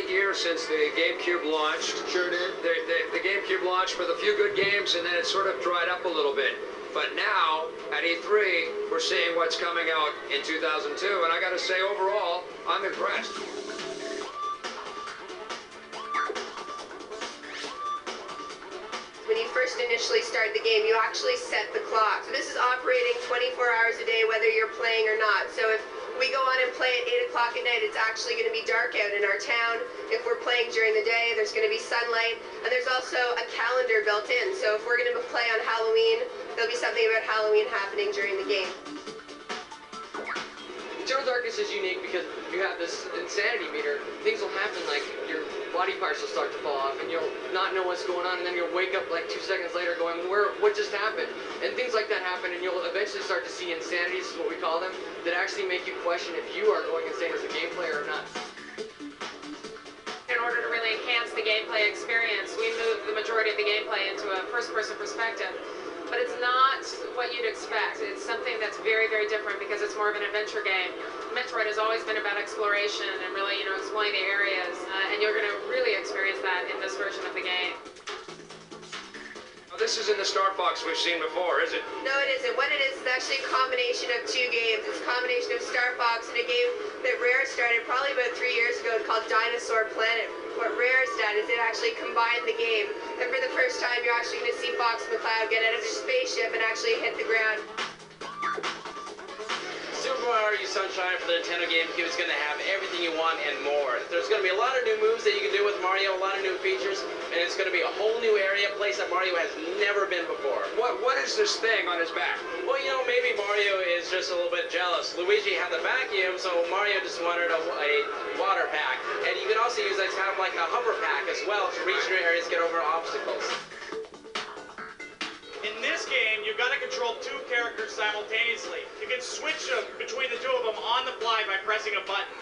8 years since the GameCube launched. Sure did. The GameCube launched with a few good games, and then it sort of dried up a little bit. But now, at E3, we're seeing what's coming out in 2002, and I gotta say, overall, I'm impressed. When you first initially start the game, you actually set the clock. So this is operating 24 hours a day, whether you're playing or not. So if we go on and play at 8 o'clock at night, it's actually going to be dark out in our town. If we're playing during the day, there's going to be sunlight. And there's also a calendar built in. So if we're going to play on Halloween, there'll be something about Halloween happening during the game. Eternal Darkness is unique because you have this insanity meter. Things will happen, like your body parts will start to fall off and you'll not know what's going on, and then you'll wake up like 2 seconds later going, what just happened? And things like that happen, and you'll eventually start to see insanities, is what we call them, that actually make you question if you are going insane as a game player or not. In order to really enhance the gameplay experience, we moved the majority of the gameplay into a first-person perspective. But it's not what you'd expect. It's something that's very, very different because it's more of an adventure game. Metroid has always been about exploration and really, exploring the areas, and you're going to really experience that in this version of the game. Now, this isn't the Star Fox we've seen before, is it? No, it isn't. What it is actually a combination of two games. It's a combination of Star Fox and a game that Rare started probably about 3 years ago called Dinosaur Planet. What Rare's done is it actually combined the game, and for the first time you're actually going to see Fox McCloud get out of his spaceship and actually hit the ground. Super Mario Sunshine for the Nintendo GameCube is going to have everything you want and more. There's going to be a lot of new moves that you can do with Mario, a lot of new features, and it's going to be a whole new area, a place that Mario has never been before. What is this thing on his back? Well, maybe Mario is just a little bit jealous. Luigi had the vacuum, so Mario just wanted a water pack. And you can also use that kind of like a hover pack as well to reach new areas, get over obstacles. In this game, you've got to control two characters simultaneously. You can switch them between the two of them on the fly by pressing a button.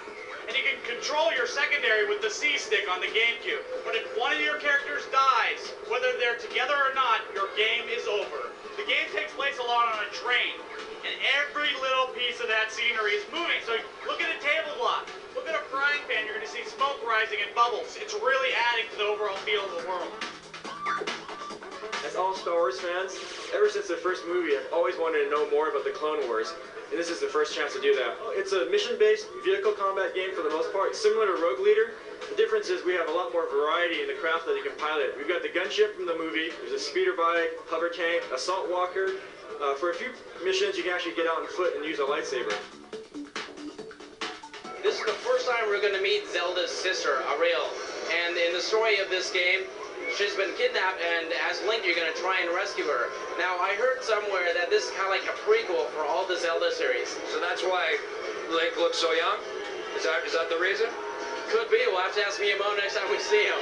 And you can control your secondary with the C stick on the GameCube. But if one of your characters dies, whether they're together or not, your game is over. The game takes place a lot on a train, and every little piece of that scenery is moving. So look at a table cloth, look at a frying pan, you're going to see smoke rising and bubbles. It's really adding to the overall feel of the world. As all Star Wars fans, ever since the first movie, I've always wanted to know more about the Clone Wars, and this is the first chance to do that. It's a mission-based vehicle combat game for the most part, similar to Rogue Leader. The difference is we have a lot more variety in the craft that you can pilot. We've got the gunship from the movie, there's a speeder bike, hover tank, assault walker. For a few missions, you can actually get out on foot and use a lightsaber. This is the first time we're going to meet Zelda's sister, Ariel. And in the story of this game, she's been kidnapped, and as Link, you're going to try and rescue her. Now, I heard somewhere that this is kind of like a prequel for all the Zelda series. So that's why Link looks so young? Is that the reason? Could be. We'll have to ask Miyamoto next time we see him.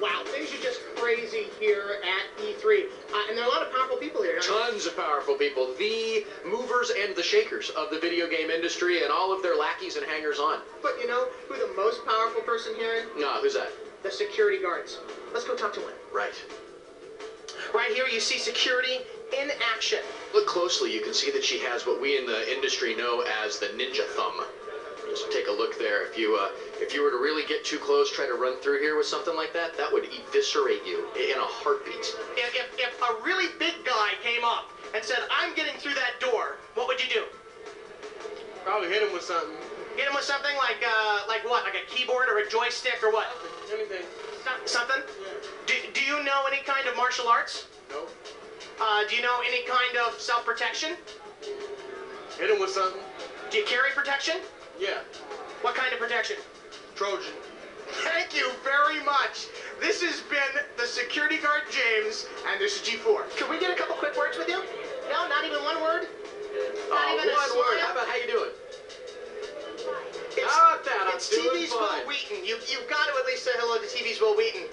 Wow, things are just crazy here at E3. And there are a lot of powerful people here. Tons of powerful people. The movers and the shakers of the video game industry and all of their lackeys and hangers-on. But you know who the most powerful person here is? No, who's that? The security guards. Let's go talk to one. Right. Right here you see security in action. Look closely, you can see that she has what we in the industry know as the ninja thumb. Just take a look there. If you were to really get too close, try to run through here with something like that, that would eviscerate you in a heartbeat. If a really big guy came up and said, "I'm getting through that door," what would you do? Probably hit him with something. Hit him with something like what? Like a keyboard or a joystick or what? Anything. Something? Yeah. Do you know any kind of martial arts? No. Do you know any kind of self-protection? Hit him with something. Do you carry protection? Yeah. What kind of protection? Trojan. Thank you very much. This has been the security guard James, and this is G4. Can we get a couple quick words with you? No, not even one word? Not even one a word. smile? How about how you doing? How about that? It's TV's Wil Wheaton. You've got to at least say hello to TV's Wil Wheaton.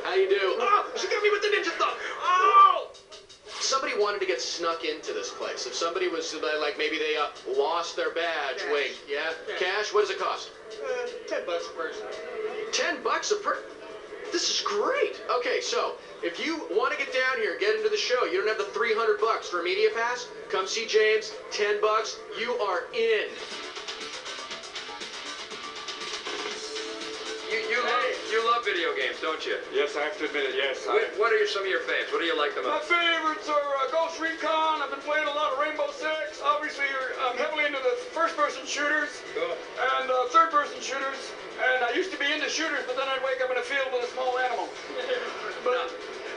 How you do? Oh, she got me with the ninja thumb. Oh! Somebody wanted to get snuck into this place. If somebody was like, maybe they lost their badge. Cash. Wait, yeah? Cash? What does it cost? $10 a person. $10 a per... This is great. Okay, so if you want to get down here, get into the show, you don't have the $300 for a media pass, come see James, $10, you are in. You love video games, don't you? Yes, I have to admit it, yes. What are some of your faves? What do you like the My most? favorites are Ghost Recon. I've been playing a lot of Rainbow Six. Obviously, I'm heavily into the first-person shooters and third-person shooters. And I used to be into shooters, but then I'd wake up in a field with a small animal. But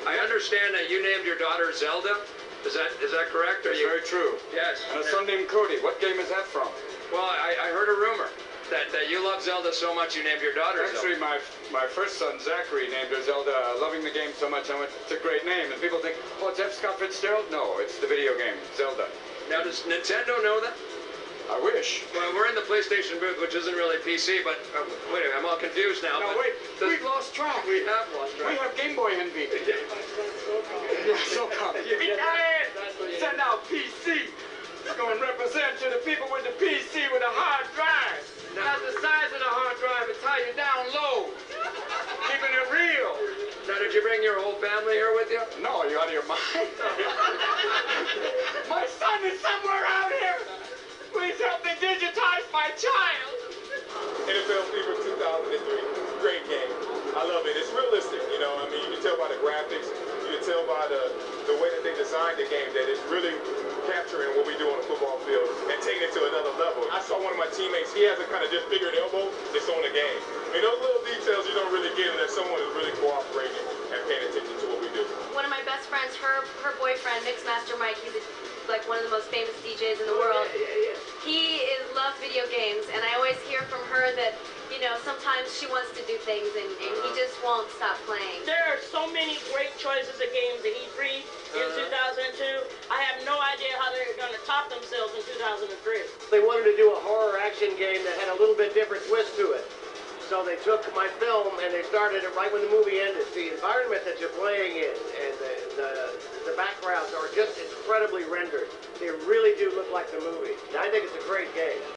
I understand that you named your daughter Zelda. Is that correct? That's very true. Yes. And a son named Cody. What game is that from? Well, I heard a rumor that you love Zelda so much you named your daughter Actually, Zelda. my first son, Zachary, named her Zelda, loving the game so much. It's a great name. And people think, oh, it's F. Scott Fitzgerald? No, it's the video game, Zelda. Now, does Nintendo know that? I wish. Well, we're in the PlayStation booth, which isn't really PC, but wait a minute, I'm all confused now. No, wait, we've lost track. We have lost track. We have Game Boy envy. Yeah, so come. Send out PC. It's going to represent to the people with the PC with a hard drive. That's the size of the hard drive. It's how you download. Keeping it real. Now, did you bring your whole family here with you? No, are you out of your mind? My son is somewhere out here. Please help me digitize my child. NFL Fever 2003, great game. I love it. It's realistic, you know. I mean, you can tell by the graphics, you can tell by the way that they designed the game that it's really capturing what we do on the football field and taking it to another level. I saw one of my teammates, he has a kind of disfigured elbow, it's on the game. I mean, those little details you don't really get unless someone is really cooperating and paying attention to what we do. One of my best friends, her boyfriend, Mixmaster Mike, he's like one of the most famous DJs in the world. He loves video games, and I always hear from her that, you know, sometimes she wants to do things, and he just won't stop playing. There are so many great choices of games at E3 in 2002. I have no idea how they're going to top themselves in 2003. They wanted to do a horror action game that had a little bit different twist to it. So they took my film and they started it right when the movie ended. The environment that you're playing in and the backgrounds are just incredibly rendered. They really do look like the movie. I think it's a great game.